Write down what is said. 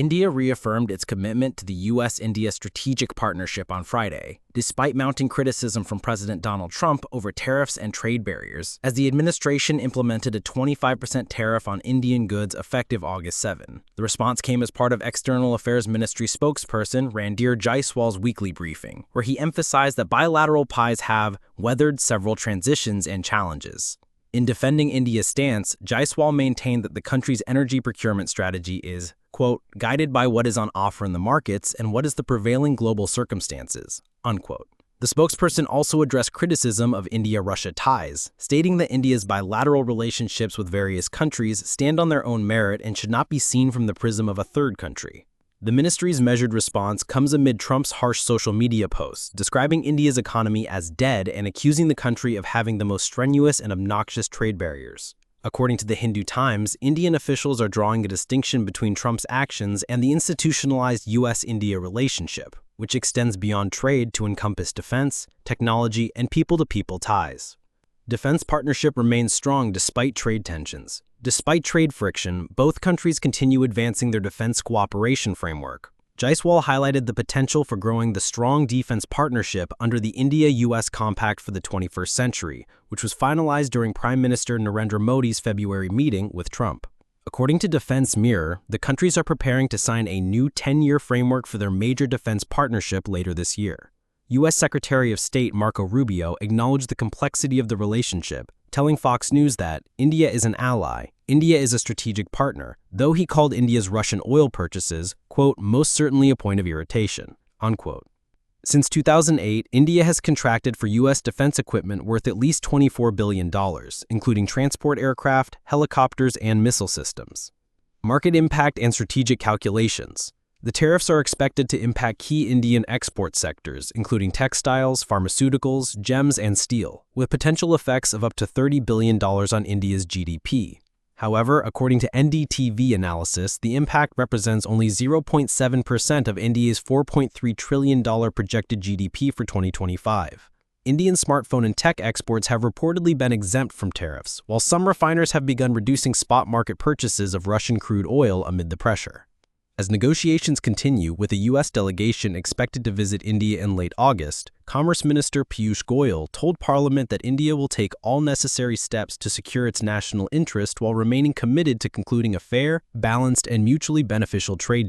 India reaffirmed its commitment to the U.S.-India strategic partnership on Friday, despite mounting criticism from President Donald Trump over tariffs and trade barriers, as the administration implemented a 25% tariff on Indian goods effective August 7. The response came as part of External Affairs Ministry spokesperson Randhir Jaiswal's weekly briefing, where he emphasized that bilateral ties have weathered several transitions and challenges. In defending India's stance, Jaiswal maintained that the country's energy procurement strategy is, quote, guided by what is on offer in the markets and what is the prevailing global circumstances, unquote. The spokesperson also addressed criticism of India-Russia ties, stating that India's bilateral relationships with various countries stand on their own merit and should not be seen from the prism of a third country. The ministry's measured response comes amid Trump's harsh social media posts, describing India's economy as dead and accusing the country of having the most strenuous and obnoxious trade barriers. According to the Hindu Times, Indian officials are drawing a distinction between Trump's actions and the institutionalized U.S.-India relationship, which extends beyond trade to encompass defense, technology, and people-to-people ties. Defense partnership remains strong despite trade tensions. Despite trade friction, both countries continue advancing their defense cooperation framework. Jaiswal highlighted the potential for growing the strong defense partnership under the India-US Compact for the 21st Century, which was finalized during Prime Minister Narendra Modi's February meeting with Trump. According to Defense Mirror, the countries are preparing to sign a new 10-year framework for their major defense partnership later this year. U.S. Secretary of State Marco Rubio acknowledged the complexity of the relationship, telling Fox News that India is an ally, India is a strategic partner, though he called India's Russian oil purchases, quote, most certainly a point of irritation, unquote. Since 2008, India has contracted for U.S. defense equipment worth at least $24 billion, including transport aircraft, helicopters, and missile systems. Market impact and strategic calculations. The tariffs are expected to impact key Indian export sectors, including textiles, pharmaceuticals, gems, and steel, with potential effects of up to $30 billion on India's GDP. However, according to NDTV analysis, the impact represents only 0.7% of India's $4.3 trillion projected GDP for 2025. Indian smartphone and tech exports have reportedly been exempt from tariffs, while some refiners have begun reducing spot market purchases of Russian crude oil amid the pressure. As negotiations continue, with a U.S. delegation expected to visit India in late August, Commerce Minister Piyush Goyal told Parliament that India will take all necessary steps to secure its national interest while remaining committed to concluding a fair, balanced, and mutually beneficial trade